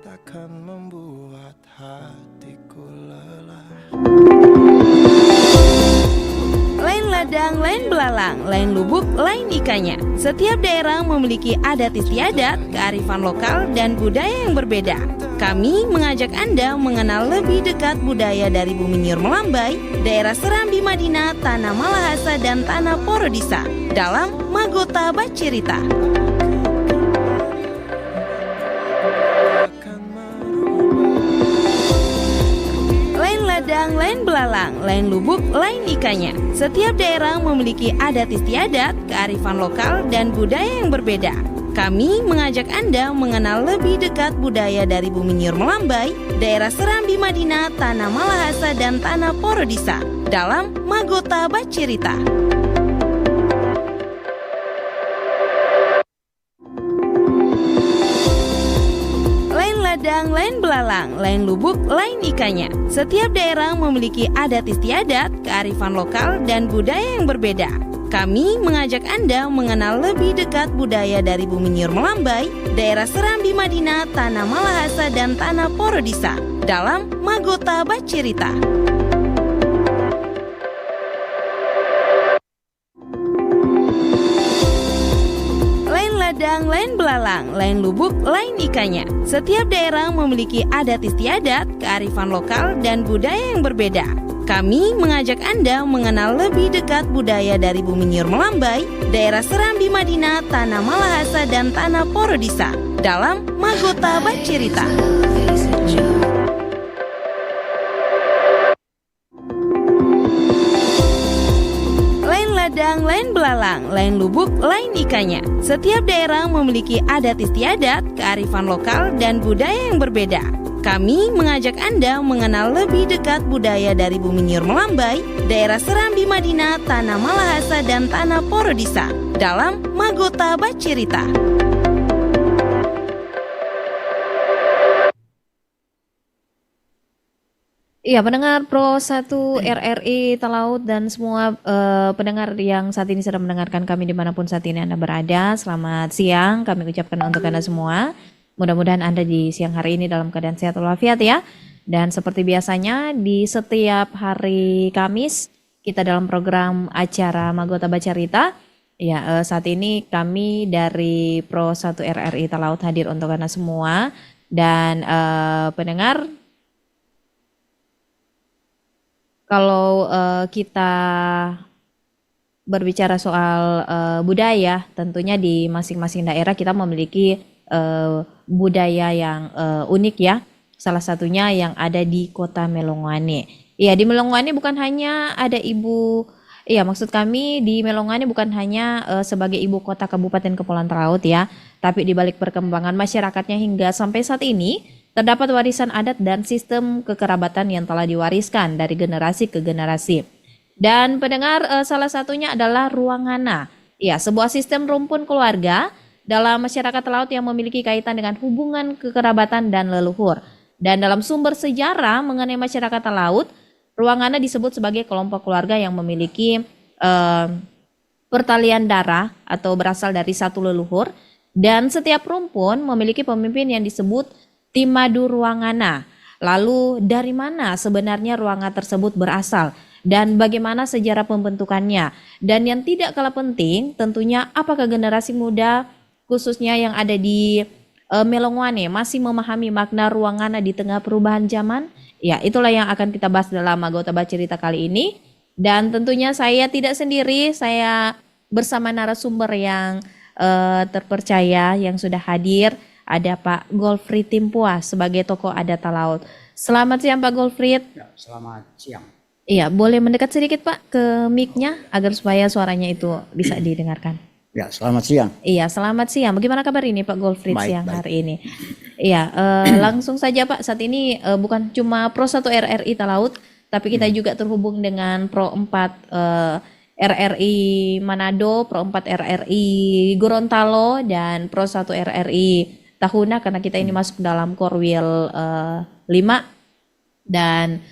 takkan membuat hatiku lelah. Lain ladang, lain belalang, lain lubuk, lain ikannya. Setiap daerah memiliki adat istiadat, kearifan lokal, dan budaya yang berbeda. Kami mengajak Anda mengenal lebih dekat budaya dari Bumi Nyur Melambai, daerah Serambi Madinah, Tanah Malahasa, dan Tanah Porodisa dalam Magota Bacirita. Lain ladang, lain belalang, lain lubuk, lain ikannya. Setiap daerah memiliki adat istiadat, kearifan lokal, dan budaya yang berbeda. Kami mengajak Anda mengenal lebih dekat budaya dari Bumi Nyur Melambai, daerah Serambi Madinah, Tanah Malahasa, dan Tanah Porodisa dalam Magota Bacirita. Lain ladang, lain belalang, lain lubuk, lain ikannya. Setiap daerah memiliki adat istiadat, kearifan lokal, dan budaya yang berbeda. Kami mengajak Anda mengenal lebih dekat budaya dari Bumi Nyur Melambai, daerah Serambi Madinah, Tanah Malahasa, dan Tanah Porodisa dalam Magota Bacirita. Lain ladang, lain belalang, lain lubuk, lain ikannya. Setiap daerah memiliki adat istiadat, kearifan lokal, dan budaya yang berbeda. Kami mengajak Anda mengenal lebih dekat budaya dari Bumi Nyur Melambai, daerah Serambi Madinah, Tanah Malahasa, dan Tanah Porodisa dalam Magota Bacirita. Lain ladang, lain belalang, lain lubuk, lain ikannya. Setiap daerah memiliki adat istiadat, kearifan lokal, dan budaya yang berbeda. Kami mengajak Anda mengenal lebih dekat budaya dari Bumi Nyur Melambai, daerah Serambi Madinah, Tanah Malahasa, dan Tanah Porodisa dalam Magota Bacirita. Iya, pendengar Pro 1 RRI Talaut dan semua pendengar yang saat ini sedang mendengarkan kami dimanapun saat ini Anda berada. Selamat siang, kami ucapkan untuk Anda semua. Mudah-mudahan Anda di siang hari ini dalam keadaan sehat walafiat ya. Dan seperti biasanya di setiap hari Kamis kita dalam program acara Magota Bacirita. Ya, saat ini kami dari Pro 1 RRI Talaut hadir untuk Anda semua. Dan pendengar, kalau kita berbicara soal budaya, tentunya di masing-masing daerah kita memiliki budaya yang unik ya. Salah satunya yang ada di Kota Melongwane. Iya, di Melongwane bukan hanya ada maksud kami di Melongwane bukan hanya sebagai ibu kota Kabupaten Kepulauan Talaut ya, tapi di balik perkembangan masyarakatnya hingga sampai saat ini terdapat warisan adat dan sistem kekerabatan yang telah diwariskan dari generasi ke generasi. Dan pendengar, salah satunya adalah Ruangana. Ya, sebuah sistem rumpun keluarga dalam masyarakat laut yang memiliki kaitan dengan hubungan kekerabatan dan leluhur. Dan dalam sumber sejarah mengenai masyarakat laut, Ruangana disebut sebagai kelompok keluarga yang memiliki pertalian darah atau berasal dari satu leluhur. Dan setiap rumpun memiliki pemimpin yang disebut Timadu Ruangana. Lalu dari mana sebenarnya Ruangana tersebut berasal? Dan bagaimana sejarah pembentukannya? Dan yang tidak kalah penting tentunya apakah generasi muda khususnya yang ada di Melongwane masih memahami makna Ruangana di tengah perubahan zaman? Ya, itulah yang akan kita bahas dalam Magota Bacirita kali ini. Dan tentunya saya tidak sendiri, saya bersama narasumber yang terpercaya yang sudah hadir. Ada Pak Golfried Timpua sebagai tokoh adat Talaut. Selamat siang Pak Golfried. Ya, selamat siang. Iya, boleh mendekat sedikit Pak ke mic-nya agar supaya suaranya itu bisa didengarkan. Ya, selamat siang. Iya, selamat siang. Bagaimana kabar ini Pak Golfried siang hari ini? Iya, langsung saja Pak. Saat ini bukan cuma Pro 1 RRI Talaut, tapi kita juga terhubung dengan Pro 4 RRI Manado, Pro 4 RRI Gorontalo, dan Pro 1 RRI Tahuna karena kita ini masuk dalam Korwil 5. Dan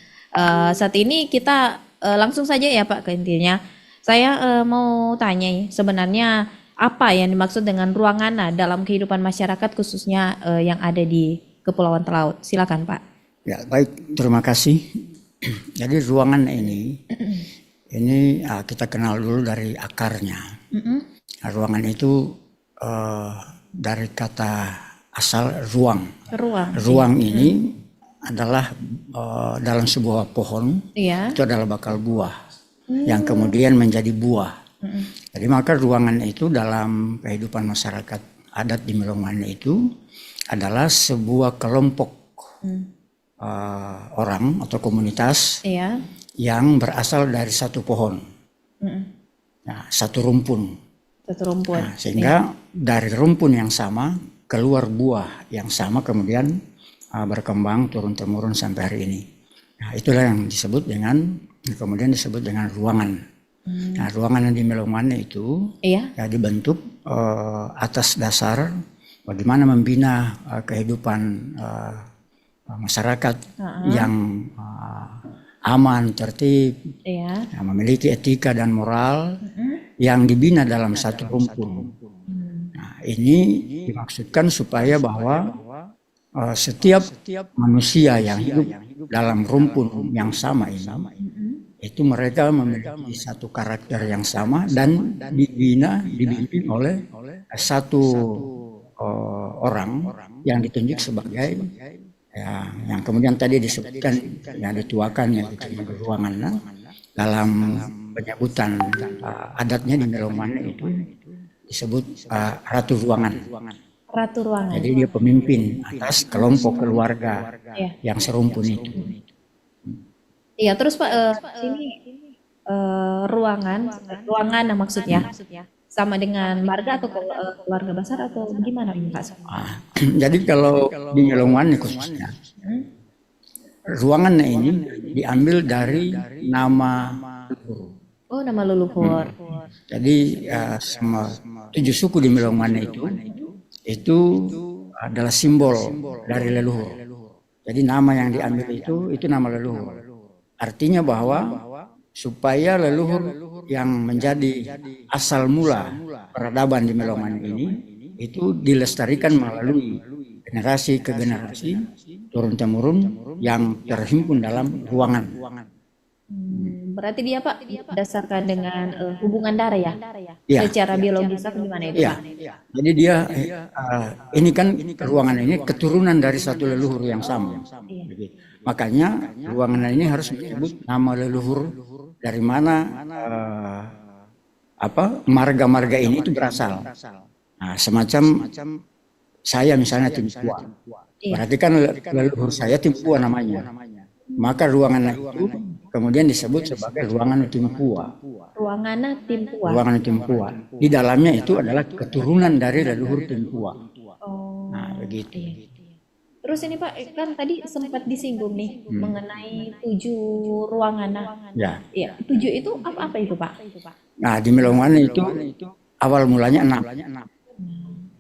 saat ini kita langsung saja ya Pak ke intinya. Saya mau tanya sebenarnya apa yang dimaksud dengan Ruangana dalam kehidupan masyarakat khususnya yang ada di Kepulauan Talaut. Silakan Pak. Ya, baik, terima kasih. Jadi ruangan ini kita kenal dulu dari akarnya. Nah, ruangan itu dari kata asal ruang. Ruang ini adalah dalam sebuah pohon, itu adalah bakal buah yang kemudian menjadi buah. Jadi maka ruangan itu dalam kehidupan masyarakat adat di Melongwane itu adalah sebuah kelompok orang atau komunitas yang berasal dari satu pohon, satu rumpun. Nah, sehingga dari rumpun yang sama keluar buah yang sama kemudian berkembang turun-temurun sampai hari ini. Nah, itulah yang disebut dengan ruangan. Nah, ruangan yang di Melongwane itu ya dibentuk atas dasar bagaimana membina kehidupan masyarakat yang aman, tertib, yang memiliki etika dan moral yang dibina dalam satu rumpun. Nah, ini dimaksudkan supaya bahwa setiap manusia yang hidup dalam rumpun yang sama ini, itu mereka memiliki satu karakter yang sama dan dibimbing oleh satu orang yang ditunjuk sebagai yang kemudian tadi disebutkan yang dituakan yaitu ruangan dalam penyebutan adatnya di Melongwane itu disebut ratu ruangan. Jadi dia pemimpin atas kelompok keluarga yang serumpun itu. Iya, terus Pak sini ruangan maksudnya sama dengan marga atau keluarga besar atau gimana Pak? Jadi kalau di Melongwane khususnya ruangan ini diambil dari nama leluhur. Oh, nama leluhur. Jadi semua 7 suku di Melongwane itu adalah simbol dari leluhur. Jadi nama yang diambil itu nama leluhur. Artinya bahwa supaya leluhur yang menjadi asal mula peradaban di Melongwane ini itu dilestarikan melalui generasi ke generasi turun-temurun yang terhimpun dalam ruangan. Berarti dia Pak berdasarkan dengan hubungan darah ya? Secara biologis atau gimana itu Pak? Jadi dia ini kan ruangan ini keturunan dari satu leluhur yang sama. Makanya ruangan ini harus disebut nama leluhur dari mana marga-marga ini itu berasal. Nah, semacam saya misalnya Timpua. Berarti kan leluhur saya Timpua namanya. Maka ruangan itu kemudian disebut sebagai ruangan Timpua. Ruangan Timpua. Di dalamnya itu adalah keturunan dari leluhur Timpua. Nah, begitu. Terus ini Pak, kan tadi sempat disinggung nih mengenai 7 ruangan. Iya, 7 itu apa itu Pak? Nah, di Melongwane itu awal mulanya 6.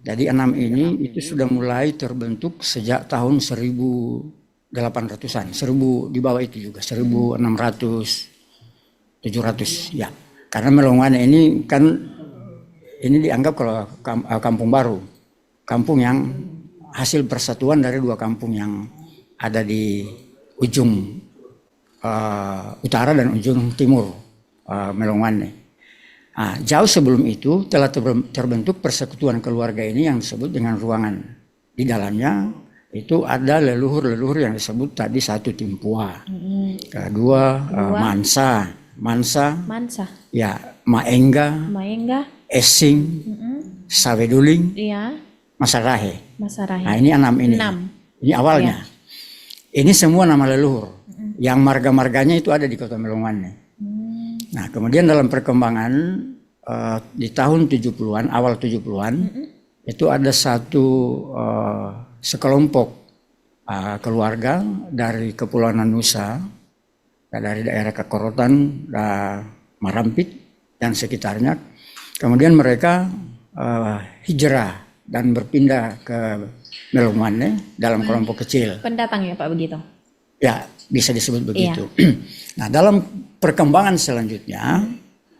Jadi 6 ini itu sudah mulai terbentuk sejak tahun 1800-an, 1000 di bawah itu juga, 1600, 700 ya. Karena Melongwane ini kan dianggap kalau kampung baru, kampung yang hasil persatuan dari 2 kampung yang ada di ujung utara dan ujung timur Melongwane. Nah, jauh sebelum itu telah terbentuk persekutuan keluarga ini yang disebut dengan ruangan. Di dalamnya itu ada leluhur-leluhur yang disebut tadi, 1 Timpua, kedua Mansa, ya Maengga, Esing, Saweduling, Masarahe. Nah, ini 6 ini. Ini awalnya. Ini semua nama leluhur. Yang marga-marganya itu ada di Kota Melongwane. Nah, kemudian dalam perkembangan di tahun 70-an, awal 70-an, itu ada satu sekelompok keluarga dari Kepulauan Nusa, dari daerah Kakorotan, Marampit dan sekitarnya. Kemudian mereka hijrah dan berpindah ke Melongwane dalam kelompok kecil. Pendatang ya Pak begitu? Ya, bisa disebut begitu. Nah, dalam perkembangan selanjutnya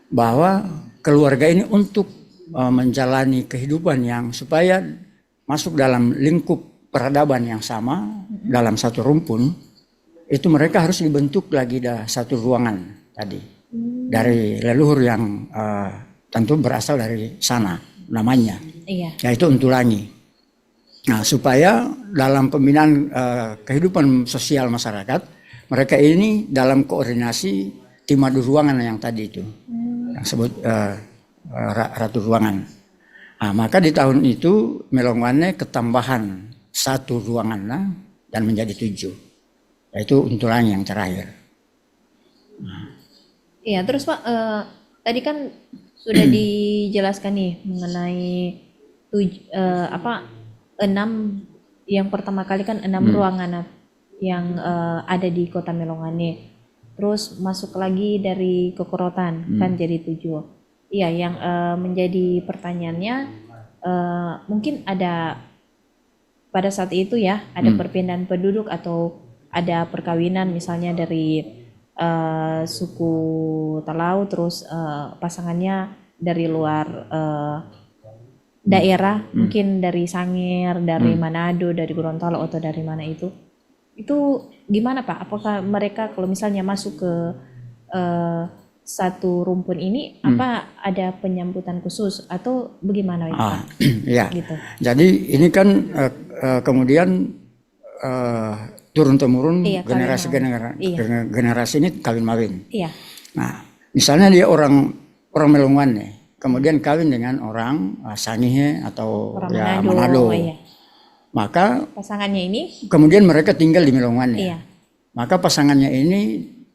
bahwa keluarga ini untuk menjalani kehidupan yang supaya masuk dalam lingkup peradaban yang sama dalam satu rumpun, itu mereka harus dibentuk lagi satu ruangan tadi dari leluhur yang tentu berasal dari sana namanya, yaitu Untulangi. Nah, supaya dalam pembinaan kehidupan sosial masyarakat, mereka ini dalam koordinasi timadu ruangan yang tadi itu, yang sebut ratu ruangan. Nah, maka di tahun itu Melongwane ketambahan satu ruangan dan menjadi 7, yaitu Untulangi yang terakhir. Iya, terus Pak, tadi kan sudah dijelaskan nih mengenai 6, yang pertama kali kan 6 ruangan yang ada di Kota Melongwane. Terus masuk lagi dari Kokorotan kan jadi 7. Iya, yang menjadi pertanyaannya mungkin ada pada saat itu ya ada perpindahan penduduk atau ada perkawinan misalnya dari suku Talau, terus pasangannya dari luar daerah, mungkin dari Sangir, dari Manado, dari Gorontalo atau dari mana itu gimana Pak? Apakah mereka kalau misalnya masuk ke satu rumpun ini apa ada penyambutan khusus atau bagaimana itu Pak? Ya. Gitu. Jadi ini kan kemudian turun temurun generasi ini kawin mawin. Iya. Nah, misalnya dia orang Melongwane, kemudian kawin dengan orang Sangihe atau orang Manado. Iya. Maka pasangannya ini kemudian mereka tinggal di Melongwane. Iya. Maka pasangannya ini,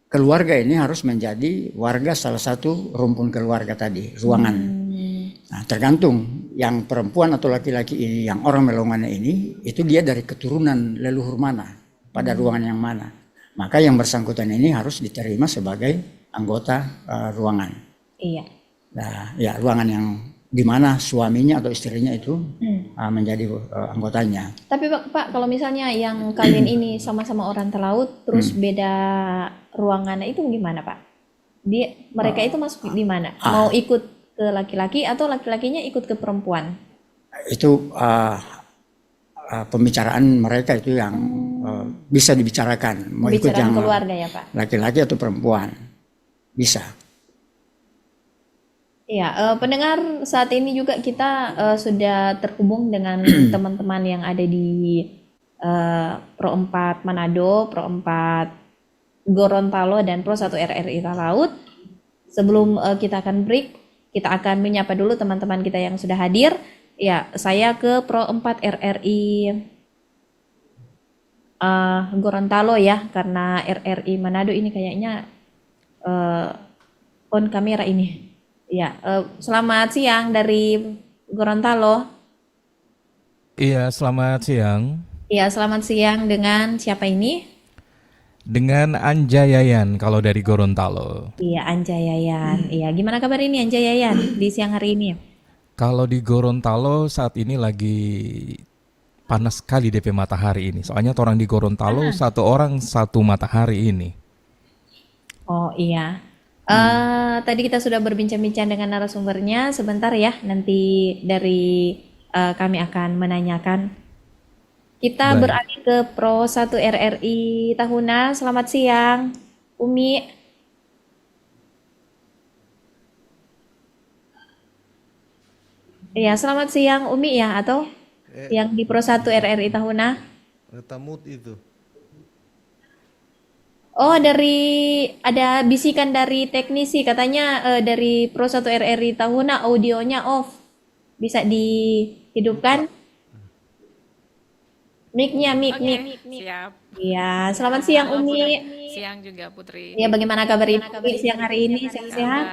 keluarga ini harus menjadi warga salah satu rumpun keluarga tadi, ruangan. Nah, tergantung yang perempuan atau laki-laki ini, yang orang Melongwane ini, itu dia dari keturunan leluhur mana, pada ruangan yang mana. Maka yang bersangkutan ini harus diterima sebagai anggota ruangan. Iya. Nah, ya ruangan yang di mana suaminya atau istrinya itu menjadi anggotanya. Tapi Pak, kalau misalnya yang kalian ini sama-sama orang Talaut, terus beda ruangannya itu gimana Pak? Mereka itu masuk di mana? Mau ikut ke laki-laki atau laki-lakinya ikut ke perempuan? Itu pembicaraan mereka itu yang bisa dibicarakan. Mau ikut yang keluarga ya Pak? Laki-laki atau perempuan bisa. Iya, pendengar, saat ini juga kita sudah terhubung dengan teman-teman yang ada di Pro 4 Manado, Pro 4 Gorontalo, dan Pro 1 RRI Talaut. Sebelum kita akan break, kita akan menyapa dulu teman-teman kita yang sudah hadir. Ya, saya ke Pro 4 RRI Gorontalo ya, karena RRI Manado ini kayaknya on kamera ini. Ya, selamat siang dari Gorontalo. Iya, selamat siang. Iya, selamat siang, dengan siapa ini? Dengan Anja Yayan kalau dari Gorontalo. Iya, Anja Yayan. Iya, gimana kabar ini Anja Yayan di siang hari ini? Kalau di Gorontalo saat ini lagi panas sekali DP matahari ini. Soalnya orang di Gorontalo satu orang satu matahari ini. Oh iya. Tadi kita sudah berbincang-bincang dengan narasumbernya. Sebentar ya, nanti dari kami akan menanyakan. Kita beralih ke Pro 1 RRI Tahuna. Selamat siang, Umi. Iya, selamat siang Umi ya, atau yang di Pro 1 RRI Tahuna? Tamut itu. Oh, ada bisikan dari teknisi, katanya dari Pro 1 RRI Tahuna audionya off. Bisa dihidupkan? Mic-nya. Siap. Iya, selamat siang Umi. Siang juga Putri. Iya, bagaimana kabar Umi siang hari ini? Sehat?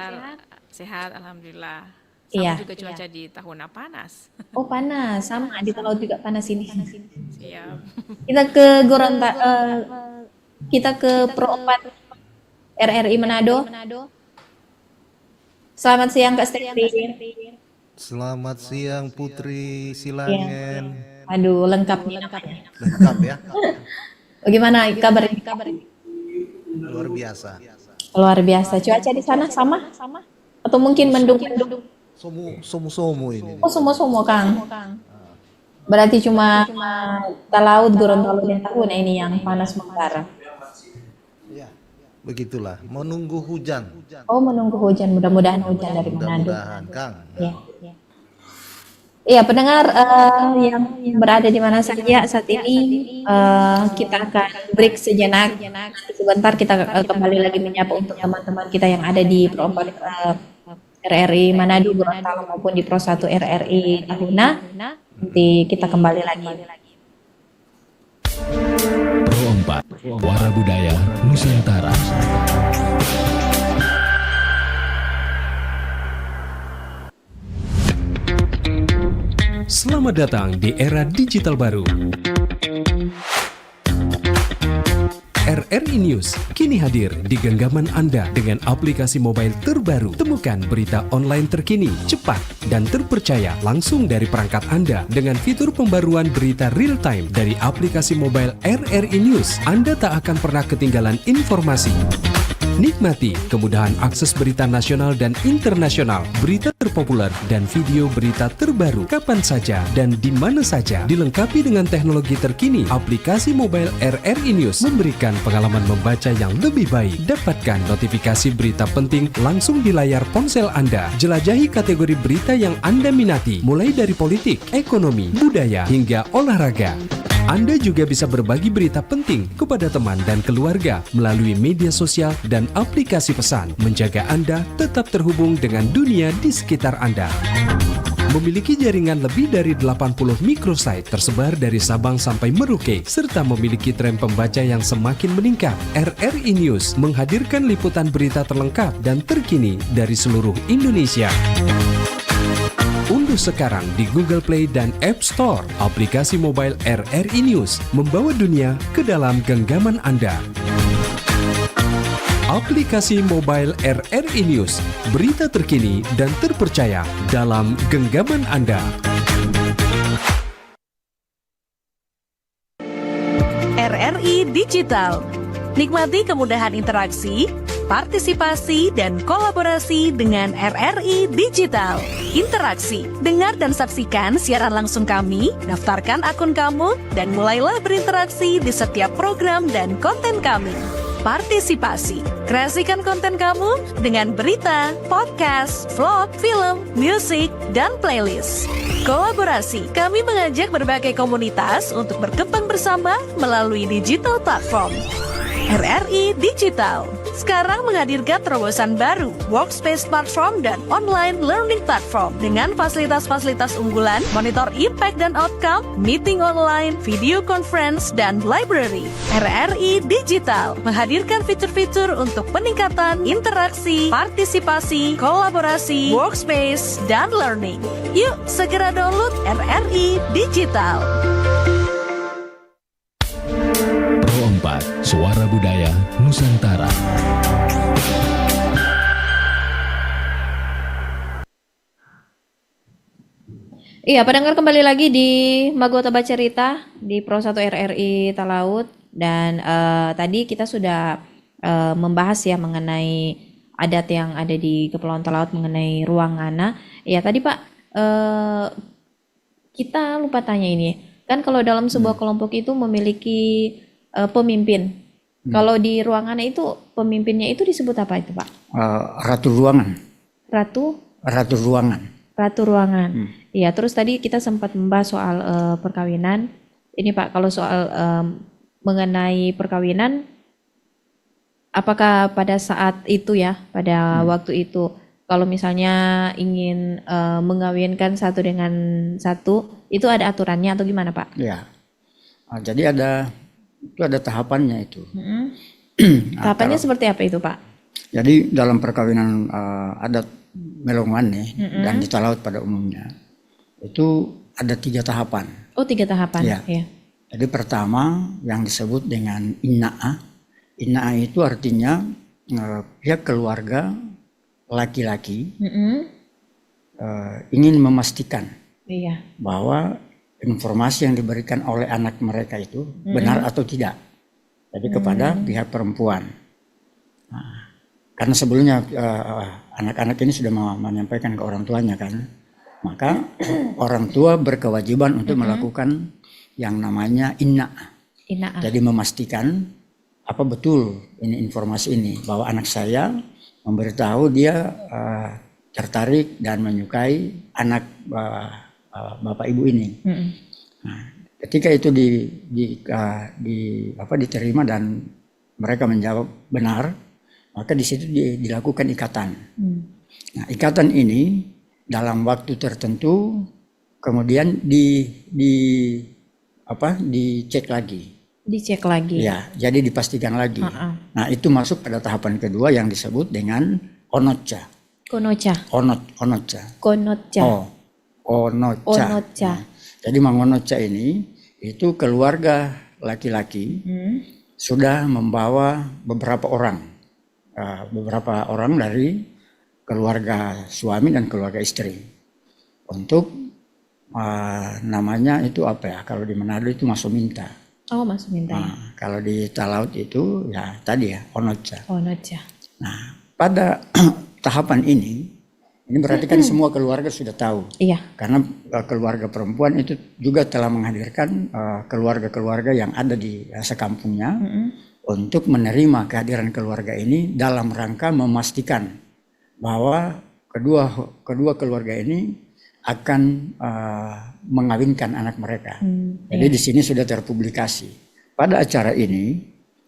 Sehat, alhamdulillah. Sama Iya. juga cuaca di Tahuna panas. Oh, panas. Sama di Talaut juga panas ini. Siap. Kita ke kita ke Pro 4 RRI Manado. Selamat siang Kak Stefi. Selamat siang Putri Silangen. Aduh, lengkap nih namanya. Lengkap ya. Bagaimana kabar? Luar biasa. Luar biasa. Cuaca di sana sama? Atau mungkin mendung-mendung? Somu ini. Oh, semua Kang. Berarti cuma Talaut, Gorontalo dan Tahuna ini yang panas membara. Ya, begitulah. Menunggu hujan. Oh, menunggu hujan. Mudah-mudahan hujan dari Manado. Mudah-mudahan, Kang. Ya, ya. Iya, pendengar yang berada di mana saja saat ini, kita akan break sejenak. Sebentar kita kembali lagi menyapa untuk teman-teman kita yang ada di Pro 4 RRI Manado, Gorontalo maupun di Pro 1 RRI Tahuna. Nanti kita kembali lagi. Pro 4, Wara Budaya Nusantara. Selamat datang di era digital baru. RRI News kini hadir di genggaman Anda dengan aplikasi mobile terbaru. Temukan berita online terkini, cepat, dan terpercaya langsung dari perangkat Anda dengan fitur pembaruan berita real time dari aplikasi mobile RRI News. Anda tak akan pernah ketinggalan informasi. Nikmati kemudahan akses berita nasional dan internasional, berita terpopuler, dan video berita terbaru kapan saja dan di mana saja. Dilengkapi dengan teknologi terkini, aplikasi mobile RRI News memberikan pengalaman membaca yang lebih baik. Dapatkan notifikasi berita penting langsung di layar ponsel Anda. Jelajahi kategori berita yang Anda minati, mulai dari politik, ekonomi, budaya, hingga olahraga. Anda juga bisa berbagi berita penting kepada teman dan keluarga melalui media sosial dan aplikasi pesan, menjaga Anda tetap terhubung dengan dunia di sekitar Anda. Memiliki jaringan lebih dari 80 microsite tersebar dari Sabang sampai Merauke, serta memiliki tren pembaca yang semakin meningkat. RRI News menghadirkan liputan berita terlengkap dan terkini dari seluruh Indonesia. Unduh sekarang di Google Play dan App Store aplikasi mobile RRI News, membawa dunia ke dalam genggaman Anda. Aplikasi mobile RRI News, berita terkini dan terpercaya dalam genggaman Anda. RRI Digital. Nikmati kemudahan interaksi, partisipasi, dan kolaborasi dengan RRI Digital. Interaksi, dengar dan saksikan siaran langsung kami, daftarkan akun kamu, dan mulailah berinteraksi di setiap program dan konten kami. Partisipasi, kreasikan konten kamu dengan berita, podcast, vlog, film, musik, dan playlist. Kolaborasi, kami mengajak berbagai komunitas untuk berkembang bersama melalui digital platform. RRI Digital sekarang menghadirkan terobosan baru, workspace platform dan online learning platform dengan fasilitas-fasilitas unggulan, monitor impact dan outcome, meeting online, video conference, dan library. RRI Digital menghadirkan fitur-fitur untuk peningkatan interaksi, partisipasi, kolaborasi, workspace, dan learning. Yuk segera download RRI Digital. Pro 4, Suara Budaya Nusantara. Iya, pendengar kembali lagi di Magota Baca Cerita di Pro 1 RRI Talaut, dan tadi kita sudah membahas ya mengenai adat yang ada di Kepulauan Talaut mengenai Ruangana. Ya tadi Pak, kita lupa tanya ini. Kan kalau dalam sebuah kelompok itu memiliki pemimpin. Kalau di Ruangana itu pemimpinnya itu disebut apa itu Pak? Ratu ruangan. Ratu Ruangan. Ratu ruangan. Iya, terus tadi kita sempat membahas soal perkawinan. Ini Pak, kalau soal mengenai perkawinan, apakah pada saat itu ya, pada waktu itu, kalau misalnya ingin mengawinkan satu dengan satu, itu ada aturannya atau gimana Pak? Ya, jadi ada tahapannya itu. Tahapannya seperti apa itu Pak? Jadi dalam perkawinan adat Melongwane dan di Talaut pada umumnya itu ada 3 tahapan. Oh, 3 tahapan. Ya. Ya. Jadi pertama yang disebut dengan Inna'a. Inna'a itu artinya pihak keluarga laki-laki ingin memastikan Iya. bahwa informasi yang diberikan oleh anak mereka itu benar atau tidak. Jadi kepada pihak perempuan. Nah, karena sebelumnya anak-anak ini sudah menyampaikan ke orang tuanya kan, maka orang tua berkewajiban untuk melakukan yang namanya inna. Ina'ah. Jadi memastikan apa betul ini informasi ini, bahwa anak saya memberitahu dia tertarik dan menyukai anak bapak ibu ini. Nah, ketika itu diterima dan mereka menjawab benar, maka di situ dilakukan ikatan. Nah, ikatan ini dalam waktu tertentu kemudian dicek lagi. Dicek lagi. Ya, jadi dipastikan lagi. Nah, itu masuk pada tahapan kedua yang disebut dengan onocha. Konocha. Onocha. Konocha. Onocha. Onocha. Nah, jadi mangonocha ini itu keluarga laki-laki sudah membawa beberapa orang dari keluarga suami dan keluarga istri untuk namanya itu apa ya? Kalau di Manado itu masominta. Oh, masuk minta. Nah, kalau di Talaut itu ya tadi ya onocha. Onocha. Nah, pada tahapan ini berarti kan semua keluarga sudah tahu. Iya. Karena keluarga perempuan itu juga telah menghadirkan keluarga-keluarga yang ada di sekampungnya untuk menerima kehadiran keluarga ini dalam rangka memastikan bahwa kedua keluarga ini akan mengawinkan anak mereka. Jadi di sini sudah terpublikasi. Pada acara ini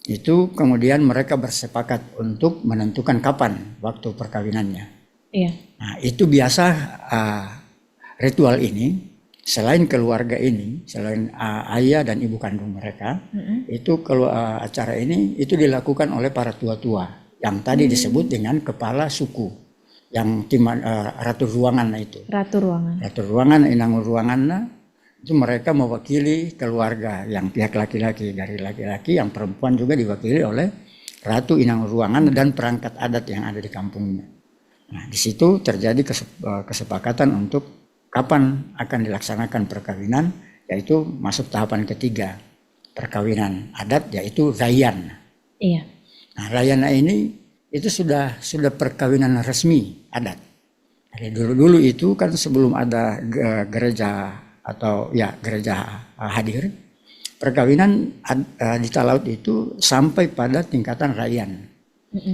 itu kemudian mereka bersepakat untuk menentukan kapan waktu perkawinannya. Iya. Nah, itu biasa ritual ini selain keluarga ini, selain ayah dan ibu kandung mereka, itu kalau acara ini itu dilakukan oleh para tua-tua yang tadi disebut dengan kepala suku. Yang ratu ruangan itu. Ratu ruangan, inang ruangan itu mereka mewakili keluarga yang pihak laki-laki, dari laki-laki, yang perempuan juga diwakili oleh ratu inang ruangan dan perangkat adat yang ada di kampungnya. Nah, di situ terjadi kesepakatan untuk kapan akan dilaksanakan perkawinan, yaitu masuk tahapan ketiga perkawinan adat, yaitu rayan. Iya. Nah, rayana ini itu sudah perkawinan resmi adat. Dari dulu itu kan sebelum ada gereja atau ya gereja hadir, perkawinan di Talaut itu sampai pada tingkatan rayan.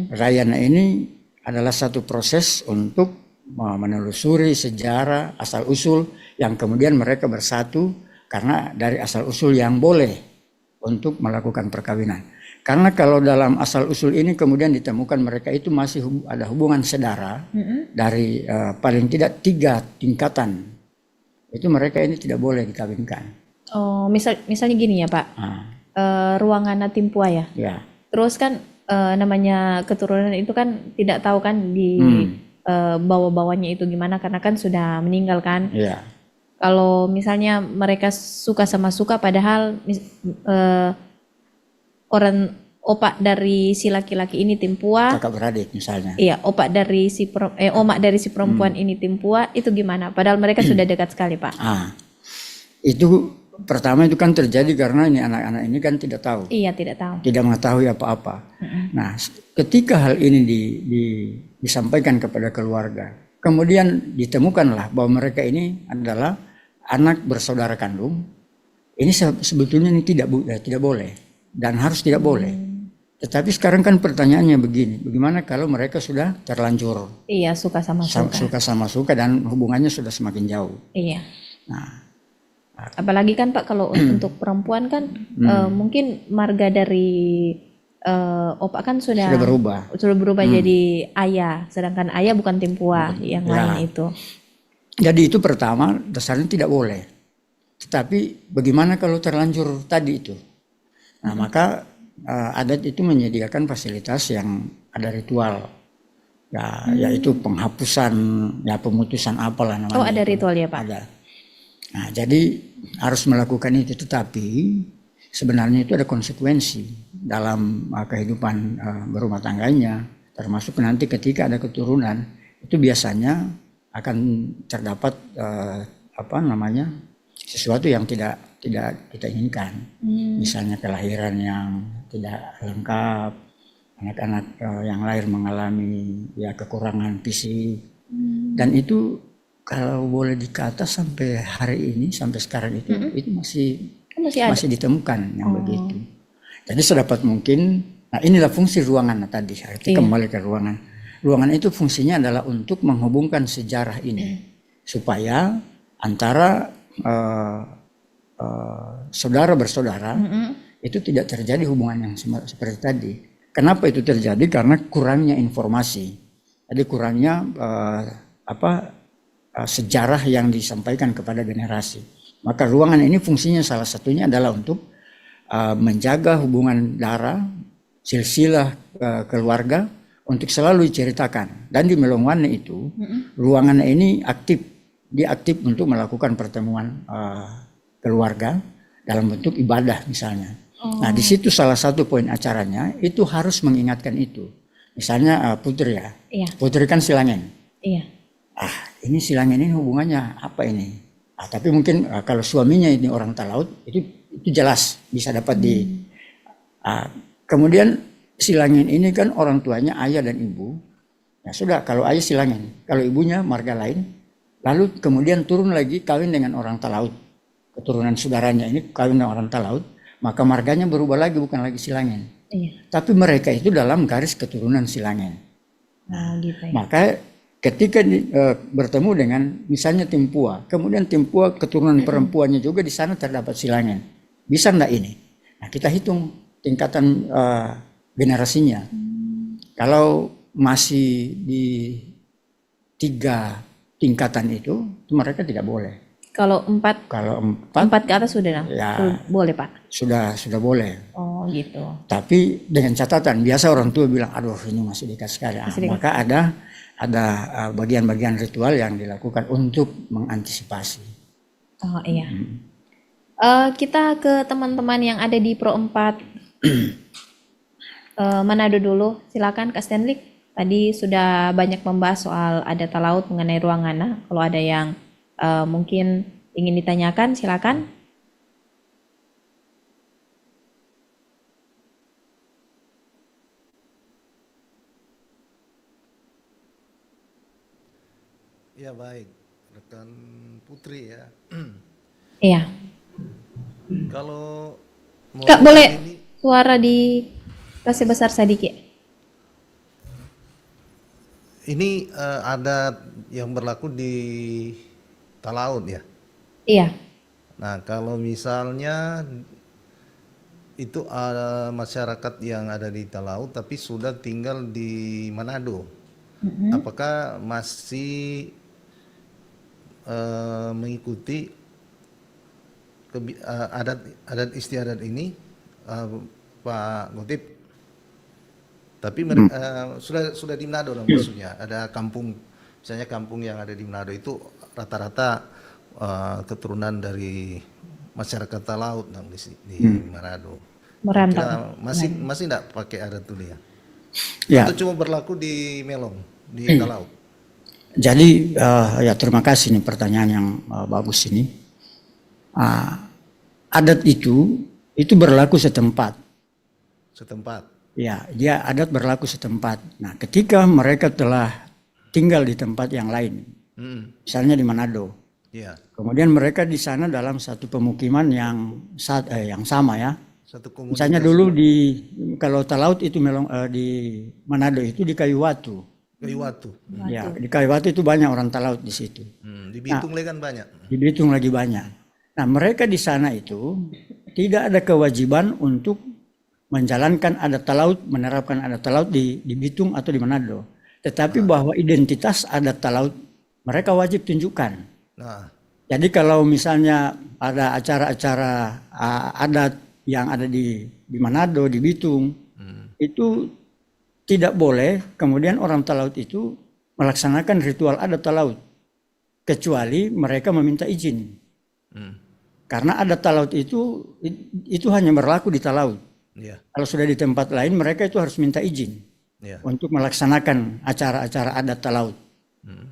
Rayana ini adalah satu proses untuk menelusuri sejarah asal usul yang kemudian mereka bersatu karena dari asal usul yang boleh untuk melakukan perkawinan. Karena kalau dalam asal usul ini kemudian ditemukan mereka itu masih ada hubungan sedara dari paling tidak 3 tingkatan, itu mereka ini tidak boleh dikawinkan. Oh, misalnya gini ya Pak, ruangan timpua ya. Ya. Terus kan namanya keturunan itu kan tidak tahu kan di bawa-bawanya itu gimana karena kan sudah meninggal kan. Ya. Kalau misalnya mereka suka sama suka padahal orang opak dari si laki-laki ini timpua, kakak beradik misalnya. Iya, omak dari si perempuan ini timpua, itu gimana? Padahal mereka sudah dekat sekali, Pak. Itu pertama itu kan terjadi karena ini anak-anak ini kan tidak tahu. Iya, tidak tahu. Tidak mengetahui apa-apa. Nah, ketika hal ini disampaikan kepada keluarga, kemudian ditemukanlah bahwa mereka ini adalah anak bersaudara kandung. Ini sebetulnya ini tidak boleh. Dan harus tidak boleh. Tetapi sekarang kan pertanyaannya begini, bagaimana kalau mereka sudah terlanjur? Iya, suka sama suka. Suka sama suka dan hubungannya sudah semakin jauh. Iya. Nah, apalagi kan Pak kalau untuk perempuan kan mungkin marga dari opak kan sudah berubah jadi ayah, sedangkan ayah bukan timpua yang lain itu. Jadi itu pertama dasarnya tidak boleh. Tetapi bagaimana kalau terlanjur tadi itu? Nah, maka adat itu menyediakan fasilitas yang ada ritual, ya, yaitu penghapusan, ya pemutusan apalah namanya. Oh, ada ritual ya Pak? Ada. Nah, jadi harus melakukan itu, tetapi sebenarnya itu ada konsekuensi dalam kehidupan berumah tangganya, termasuk nanti ketika ada keturunan, itu biasanya akan terdapat sesuatu yang tidak kita inginkan, misalnya kelahiran yang tidak lengkap, anak-anak yang lahir mengalami ya kekurangan fisik, dan itu kalau boleh dikata sampai hari ini, sampai sekarang itu Masih ada. masih ditemukan yang begitu. Jadi sedapat mungkin, nah inilah fungsi ruangan tadi. Kita kembali ke ruangan. Ruangan itu fungsinya adalah untuk menghubungkan sejarah ini supaya antara saudara bersaudara itu tidak terjadi hubungan yang seperti tadi. Kenapa itu terjadi? Karena kurangnya informasi. Jadi kurangnya sejarah yang disampaikan kepada generasi. Maka ruangan ini fungsinya salah satunya adalah untuk menjaga hubungan darah, silsilah keluarga untuk selalu diceritakan. Dan di Melongwane itu ruangan ini aktif, dia aktif untuk melakukan pertemuan keluarga dalam bentuk ibadah misalnya. Nah di situ salah satu poin acaranya itu harus mengingatkan itu. Misalnya Putri ya, Putri kan Silangen. Iya. Ini Silangen ini hubungannya apa ini? Tapi mungkin kalau suaminya ini orang Talaut itu jelas bisa dapat kemudian Silangen ini kan orang tuanya ayah dan ibu. Ya sudah, kalau ayah Silangen, kalau ibunya marga lain, lalu kemudian turun lagi kawin dengan orang Talaut. Keturunan saudaranya ini kawin dengan orang Talaut, maka marganya berubah lagi, bukan lagi Silangen. Iya. Tapi mereka itu dalam garis keturunan Silangen. Gitu ya. Maka ketika bertemu dengan misalnya Timpua, kemudian Timpua keturunan perempuannya juga di sana terdapat Silangen. Bisa enggak ini? Nah, kita hitung tingkatan generasinya. Kalau masih di 3 tingkatan itu mereka tidak boleh. Kalau 4 ke atas sudah boleh Pak? Sudah boleh. Oh gitu. Tapi dengan catatan, biasa orang tua bilang, aduh ini masih dekat sekali. Maka ada bagian-bagian ritual yang dilakukan untuk mengantisipasi. Oh iya. Kita ke teman-teman yang ada di Pro 4 Manado dulu. Silakan Kak Stanley. Tadi sudah banyak membahas soal adat Talaut mengenai ruangan. Kalau ada yang mungkin ingin ditanyakan, silakan. Ya baik, rekan Putri ya. Iya. Kalau Kak boleh suara dikasih besar sedikit. Ini adat yang berlaku di Talaut ya. Iya. Nah kalau misalnya itu ada masyarakat yang ada di Talaut tapi sudah tinggal di Manado, apakah masih mengikuti adat istiadat ini, Pak Gotip? Tapi sudah di Manado dong, maksudnya ada kampung, misalnya kampung yang ada di Manado itu rata-rata keturunan dari masyarakat Talaut dong di Manado. Merantau. Masih enggak pakai adat itu dia? Ya. Atau cuma berlaku di Melong, di Talaut? Jadi ya terima kasih nih pertanyaan yang bagus ini. Adat itu berlaku setempat. Setempat. Ya, dia adat berlaku setempat. Nah, ketika mereka telah tinggal di tempat yang lain, misalnya di Manado, kemudian mereka di sana dalam satu pemukiman yang sama ya. Satu komunitas. Misalnya dulu kalau Talaut itu di Manado itu di Kayu Watu. Kayu Watu. Ya, di Kayu Watu itu banyak orang Talaut di situ. Di Bitung lagi kan banyak. Di Bitung lagi banyak. Nah, mereka di sana itu tidak ada kewajiban untuk menjalankan adat Talaut, menerapkan adat Talaut di Bitung atau di Manado. Tetapi bahwa identitas adat Talaut mereka wajib tunjukkan. Nah. Jadi kalau misalnya ada acara-acara adat yang ada di Manado, di Bitung, itu tidak boleh kemudian orang Talaut itu melaksanakan ritual adat Talaut kecuali mereka meminta izin. Karena adat Talaut itu hanya berlaku di Talaut. Kalau sudah di tempat lain mereka itu harus minta izin untuk melaksanakan acara-acara adat Talaut.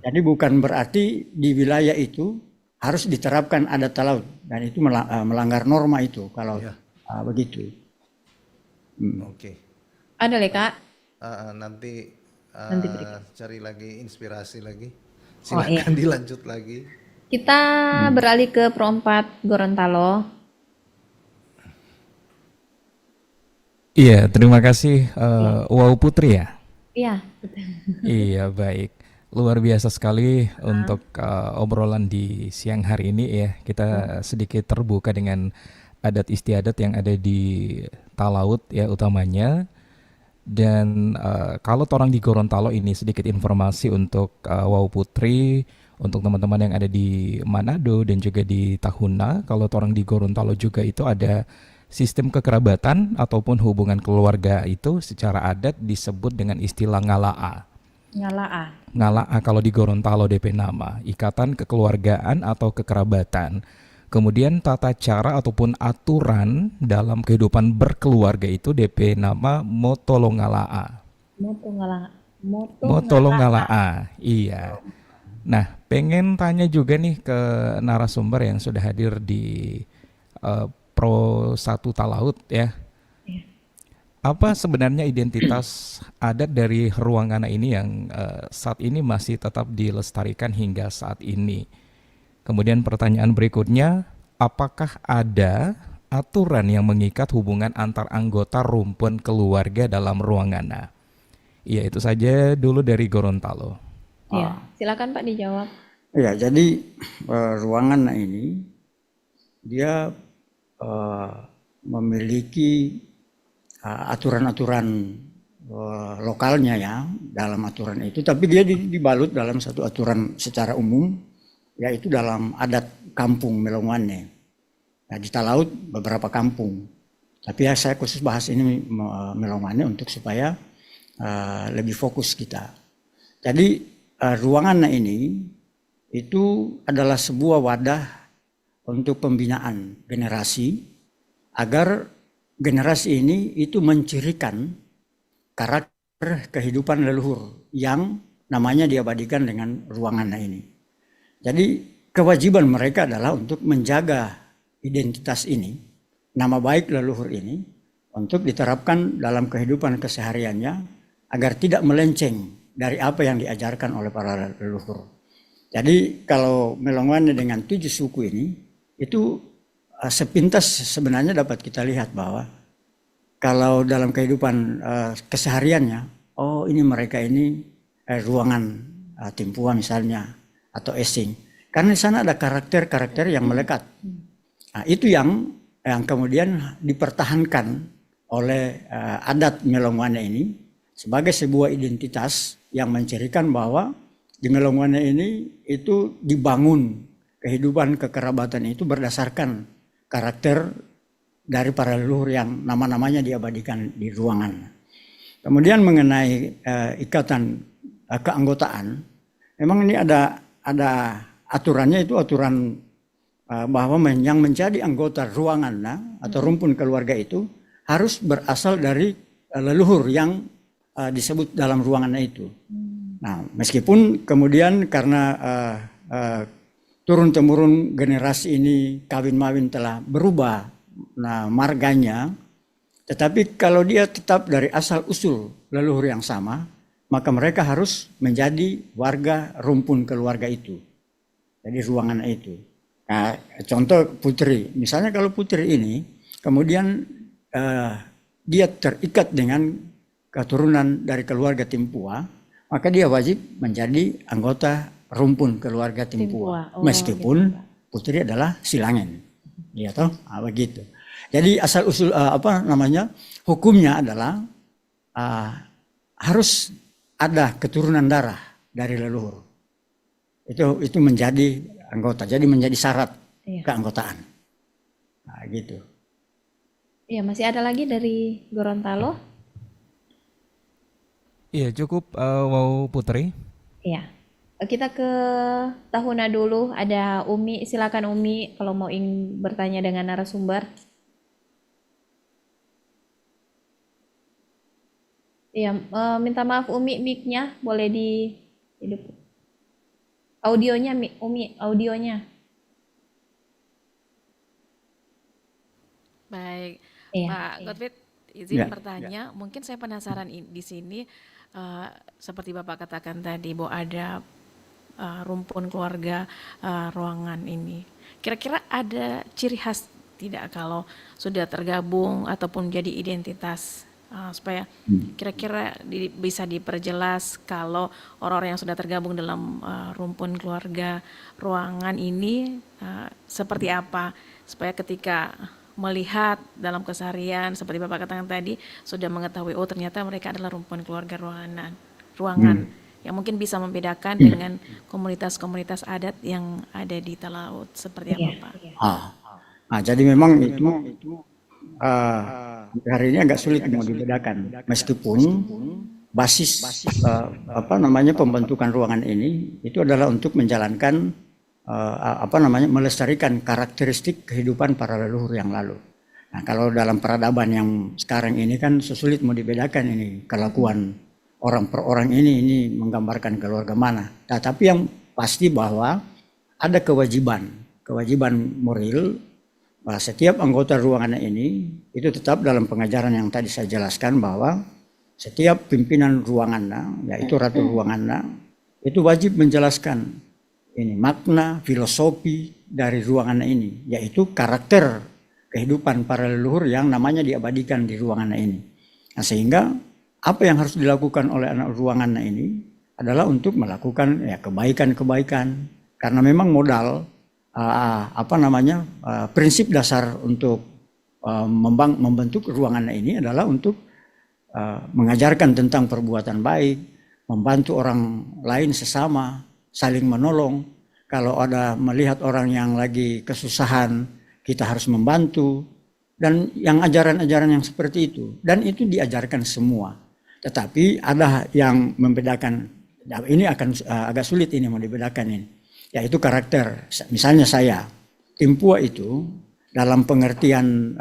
Jadi bukan berarti di wilayah itu harus diterapkan adat Talaut dan itu melanggar norma itu kalau begitu. Oke. Ada Kak? Nanti cari lagi inspirasi lagi. Silakan dilanjut lagi. Kita beralih ke Pro 4 Gorontalo. Iya, terima kasih Wow Putri ya. Iya. Iya, baik. Luar biasa sekali untuk obrolan di siang hari ini ya. Kita sedikit terbuka dengan adat istiadat yang ada di Talaut ya utamanya. Dan kalau orang di Gorontalo ini sedikit informasi untuk Wow Putri, untuk teman-teman yang ada di Manado dan juga di Tahuna. Kalau orang di Gorontalo juga itu ada sistem kekerabatan ataupun hubungan keluarga itu secara adat disebut dengan istilah ngala'a. Ngala'a kalau di Gorontalo DP nama, ikatan kekeluargaan atau kekerabatan. Kemudian tata cara ataupun aturan dalam kehidupan berkeluarga itu DP nama motolongala'a. Motolongala'a, iya. Nah, pengen tanya juga nih ke narasumber yang sudah hadir di Pro 1 Talaut ya. Apa sebenarnya identitas adat dari Ruangana ini yang saat ini masih tetap dilestarikan hingga saat ini? Kemudian pertanyaan berikutnya, apakah ada aturan yang mengikat hubungan antar anggota rumpun keluarga dalam Ruangana? Iya, itu saja dulu dari Gorontalo. Iya, silakan Pak dijawab. Ya, jadi Ruangana ini dia memiliki aturan-aturan lokalnya ya dalam aturan itu, tapi dia dibalut dalam satu aturan secara umum, yaitu dalam adat kampung Melongwane. Nah, di Talaut beberapa kampung, tapi ya saya khusus bahas ini Melongwane untuk supaya lebih fokus kita. Jadi Ruangana ini itu adalah sebuah wadah untuk pembinaan generasi agar generasi ini itu mencirikan karakter kehidupan leluhur yang namanya diabadikan dengan Ruangana ini. Jadi kewajiban mereka adalah untuk menjaga identitas ini, nama baik leluhur ini, untuk diterapkan dalam kehidupan kesehariannya agar tidak melenceng dari apa yang diajarkan oleh para leluhur. Jadi kalau Melongwane dengan 7 suku ini, itu sepintas sebenarnya dapat kita lihat bahwa kalau dalam kehidupan kesehariannya, oh ini mereka ini ruangan Timpua misalnya, atau Esing. Karena di sana ada karakter-karakter yang melekat. Nah, itu yang kemudian dipertahankan oleh adat Melongwane ini sebagai sebuah identitas yang mencirikan bahwa di Melongwane ini itu dibangun kehidupan kekerabatan itu berdasarkan karakter dari para leluhur yang nama-namanya diabadikan di ruangan. Kemudian mengenai ikatan keanggotaan, memang ini ada aturannya, itu aturan bahwa yang menjadi anggota ruangan atau rumpun keluarga itu harus berasal dari leluhur yang disebut dalam ruangan itu. Nah, meskipun kemudian karena turun-temurun generasi ini kawin-mawin telah berubah marganya, tetapi kalau dia tetap dari asal usul leluhur yang sama, maka mereka harus menjadi warga rumpun keluarga itu, jadi ruangan itu. Nah, contoh Putri, misalnya kalau Putri ini kemudian dia terikat dengan keturunan dari keluarga Timpua, maka dia wajib menjadi anggota rumpun keluarga Timpua. Meskipun gitu. Putri adalah Silangen, ya toh, begitu. Jadi asal usul hukumnya adalah harus ada keturunan darah dari leluhur. Itu menjadi anggota, jadi menjadi syarat keanggotaan. Nah, gitu. Iya, masih ada lagi dari Gorontalo? Iya, cukup Wow Putri. Iya. Kita ke Tahuna dulu, ada Umi, silakan Umi kalau mau ingin bertanya dengan narasumber. Iya, minta maaf Umi, mic-nya boleh hidup. Audionya Umi, audionya. Baik, Iya. Pak Godfrey, izin bertanya. Mungkin saya penasaran di sini, seperti Bapak katakan tadi bahwa ada rumpun keluarga ruangan ini. Kira-kira ada ciri khas tidak kalau sudah tergabung ataupun jadi identitas, supaya kira-kira bisa diperjelas kalau orang-orang yang sudah tergabung dalam rumpun keluarga ruangan ini seperti apa, supaya ketika melihat dalam keseharian seperti Bapak katakan tadi sudah mengetahui oh ternyata mereka adalah rumpun keluarga ruangan yang mungkin bisa membedakan dengan komunitas-komunitas adat yang ada di Talaut seperti apa Pak? Jadi memang itu hari ini agak sulit mau dibedakan, meskipun basis pembentukan ruangan ini itu adalah untuk menjalankan melestarikan karakteristik kehidupan para leluhur yang lalu. Nah, kalau dalam peradaban yang sekarang ini kan sulit mau dibedakan ini kelakuan orang per orang ini menggambarkan keluarga mana. Nah, tapi yang pasti bahwa ada kewajiban moral bahwa setiap anggota ruangan ini itu tetap dalam pengajaran yang tadi saya jelaskan bahwa setiap pimpinan ruangan, yaitu ratu ruangan, itu wajib menjelaskan ini makna filosofi dari ruangan ini, yaitu karakter kehidupan para leluhur yang namanya diabadikan di ruangan ini. Nah, sehingga apa yang harus dilakukan oleh anak ruangan ini adalah untuk melakukan kebaikan-kebaikan, karena memang modal prinsip dasar untuk membentuk ruangan ini adalah untuk mengajarkan tentang perbuatan baik, membantu orang lain sesama, saling menolong. Kalau ada melihat orang yang lagi kesusahan, kita harus membantu. Dan yang ajaran-ajaran yang seperti itu. Dan itu diajarkan semua. Tetapi ada yang membedakan. Ini akan agak sulit ini mau dibedakan ini. Yaitu karakter. Misalnya saya, Timpua itu dalam pengertian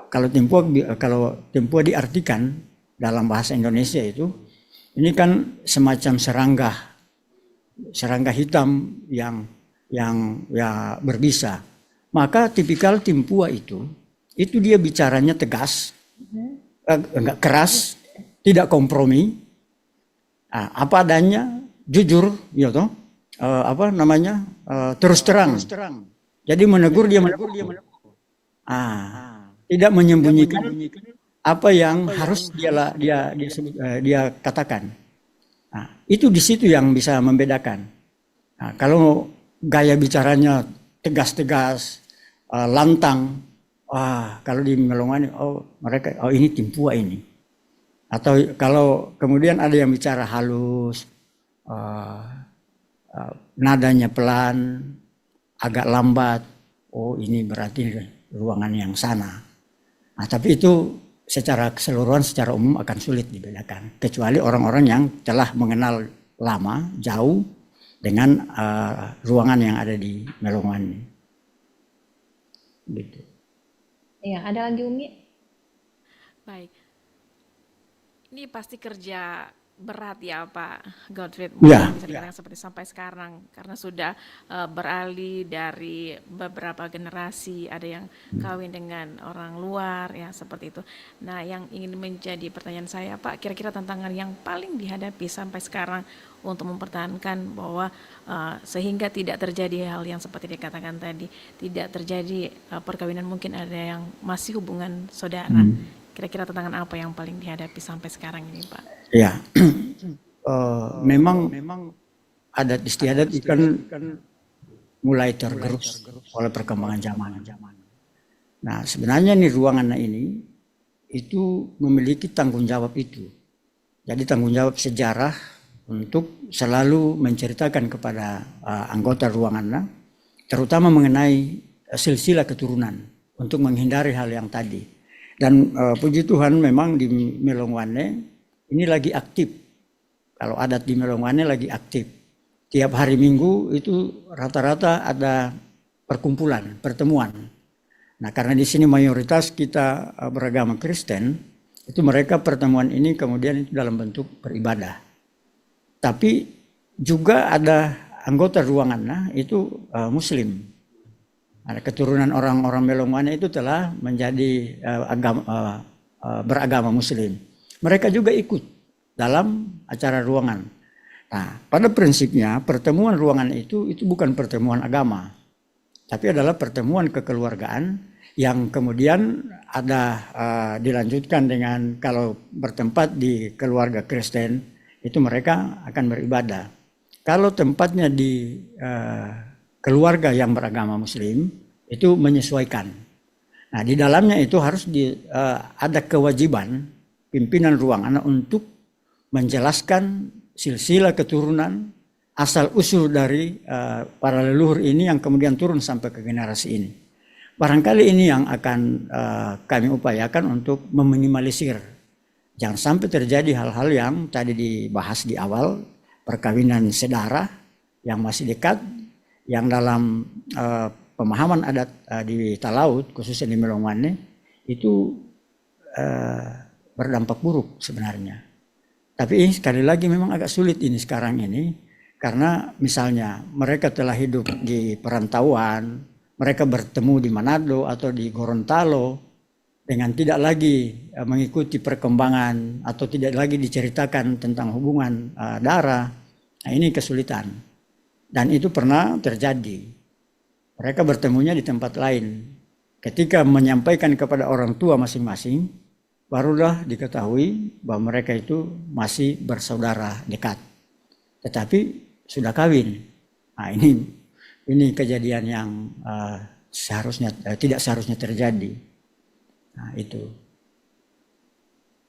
kalau Timpua diartikan dalam bahasa Indonesia itu, ini kan semacam serangga hitam yang berbisa. Maka tipikal Timpua itu dia bicaranya tegas, enggak keras, tidak kompromi, apa adanya, jujur, gitu, terus terang. Jadi menegur dia menegur. Tidak menyembunyikan apa yang harus dia katakan. Nah, itu di situ yang bisa membedakan. Nah, kalau gaya bicaranya tegas-tegas, lantang, kalau di Melongwane, ini Timpua ini. Atau kalau kemudian ada yang bicara halus, nadanya pelan, agak lambat, ini berarti ruangan yang sana. Nah, tapi itu secara keseluruhan, secara umum akan sulit dibedakan. Kecuali orang-orang yang telah mengenal lama, jauh dengan ruangan yang ada di Melongwane. Gitu. Iya, ada lagi Umi? Baik. Ini pasti kerja berat ya Pak Godfrey, Ya. bisa dikatakan seperti sampai sekarang karena sudah beralih dari beberapa generasi, ada yang kawin dengan orang luar ya seperti itu. Nah, yang ingin menjadi pertanyaan saya Pak, kira-kira tantangan yang paling dihadapi sampai sekarang untuk mempertahankan bahwa sehingga tidak terjadi hal yang seperti dikatakan tadi, tidak terjadi perkawinan, mungkin ada yang masih hubungan saudara. Kira-kira tantangan apa yang paling dihadapi sampai sekarang ini Pak? Ya, memang adat istiadat itu kan mulai tergerus oleh perkembangan zaman. Nah, sebenarnya nih ruangan ini itu memiliki tanggung jawab itu. Jadi tanggung jawab sejarah untuk selalu menceritakan kepada anggota ruangan, terutama mengenai silsilah keturunan untuk menghindari hal yang tadi. Dan puji Tuhan memang di Melongwane ini lagi aktif. Kalau adat di Melongwane lagi aktif. Tiap hari Minggu itu rata-rata ada pertemuan. Nah, karena di sini mayoritas kita beragama Kristen, itu mereka pertemuan ini kemudian itu dalam bentuk beribadah. Tapi juga ada anggota ruangan itu Muslim. Ada keturunan orang-orang Melongwane itu telah menjadi beragama Muslim. Mereka juga ikut dalam acara ruangan. Nah, pada prinsipnya pertemuan ruangan itu bukan pertemuan agama, tapi adalah pertemuan kekeluargaan yang kemudian ada dilanjutkan dengan kalau bertempat di keluarga Kristen itu mereka akan beribadah. Kalau tempatnya di keluarga yang beragama Muslim itu menyesuaikan. Nah, di dalamnya itu harus ada kewajiban pimpinan ruangan untuk menjelaskan silsilah keturunan asal usul dari para leluhur ini yang kemudian turun sampai ke generasi ini. Barangkali ini yang akan kami upayakan untuk meminimalisir. Jangan sampai terjadi hal-hal yang tadi dibahas di awal, perkawinan sedara yang masih dekat, yang dalam pemahaman adat di Talaut, khususnya di Melongwane, itu berdampak buruk sebenarnya. Tapi sekali lagi memang agak sulit ini sekarang ini, karena misalnya mereka telah hidup di perantauan, mereka bertemu di Manado atau di Gorontalo dengan tidak lagi mengikuti perkembangan atau tidak lagi diceritakan tentang hubungan darah. Nah, ini kesulitan. Dan itu pernah terjadi. Mereka bertemunya di tempat lain. Ketika menyampaikan kepada orang tua masing-masing, barulah diketahui bahwa mereka itu masih bersaudara dekat. Tetapi sudah kawin. Nah, ini kejadian yang tidak seharusnya terjadi. Nah, itu.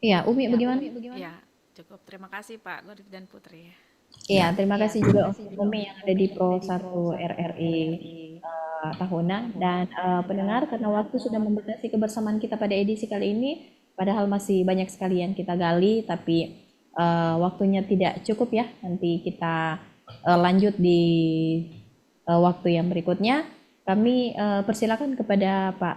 Iya, Umi bagaimana? Ya, cukup. Terima kasih Pak Godip dan Putri. Iya, terima kasih juga Umi yang ada di Pro 1 RRI tahunan dan pendengar, karena waktu sudah membatasi kebersamaan kita pada edisi kali ini, padahal masih banyak sekali yang kita gali, tapi waktunya tidak cukup ya. Nanti kita lanjut di waktu yang berikutnya. Kami persilakan kepada Pak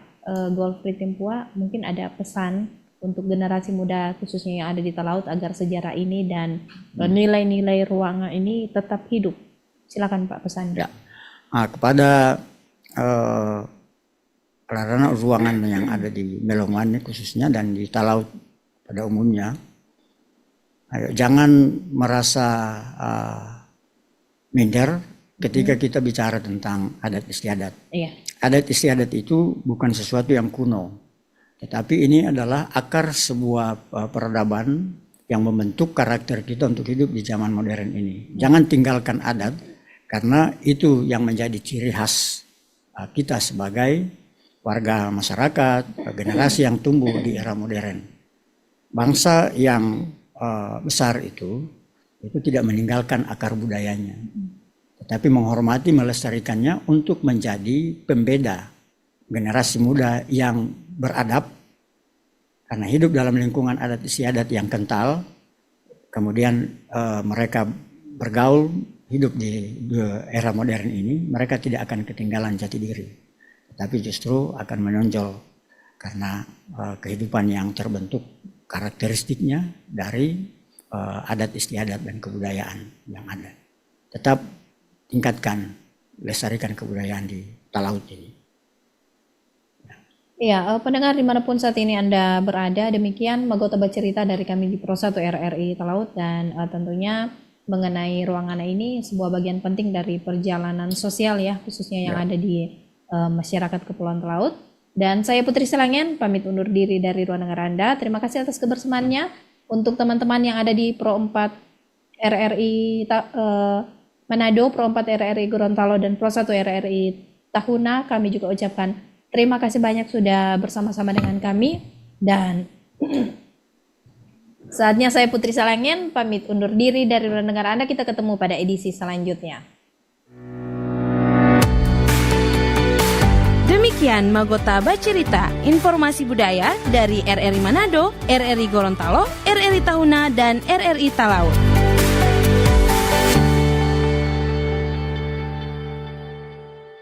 Golfri Timpua, mungkin ada pesan untuk generasi muda khususnya yang ada di Talaut agar sejarah ini dan nilai-nilai ruangan ini tetap hidup. Silakan Pak pesan. Ya. Kepada karena ruangan yang ada di Melongwane khususnya dan di Talaut pada umumnya, jangan merasa minder ketika kita bicara tentang adat istiadat. Iya. Adat istiadat itu bukan sesuatu yang kuno, tetapi ini adalah akar sebuah peradaban yang membentuk karakter kita untuk hidup di zaman modern ini. Jangan tinggalkan adat, karena itu yang menjadi ciri khas kita sebagai warga masyarakat, generasi yang tumbuh di era modern. Bangsa yang besar itu tidak meninggalkan akar budayanya, tetapi menghormati, melestarikannya untuk menjadi pembeda generasi muda yang beradab, karena hidup dalam lingkungan adat istiadat yang kental. Kemudian mereka bergaul, hidup di era modern ini, mereka tidak akan ketinggalan jati diri, tapi justru akan menonjol karena kehidupan yang terbentuk karakteristiknya dari adat istiadat dan kebudayaan yang ada. Tetap tingkatkan, lestarikan kebudayaan di Talaut ini. Iya, pendengar dimanapun saat ini Anda berada, demikian Magota bercerita dari kami di Pro 1 RRI Talaut, dan tentunya mengenai ruangan ini sebuah bagian penting dari perjalanan sosial ya, khususnya yang ada di masyarakat Kepulauan Talaut. Dan saya Putri Selangen pamit undur diri dari ruang dengar Anda. Terima kasih atas kebersamaannya. Untuk teman-teman yang ada di Pro 4 RRI Manado, Pro 4 RRI Gorontalo, dan Pro 1 RRI Tahuna, kami juga ucapkan terima kasih banyak sudah bersama-sama dengan kami. Dan saatnya saya Putri Selangen pamit undur diri dari ruang dengar Anda. Kita ketemu pada edisi selanjutnya. Demikian Magota Bacerita, informasi budaya dari RRI Manado, RRI Gorontalo, RRI Tahuna, dan RRI Talaut.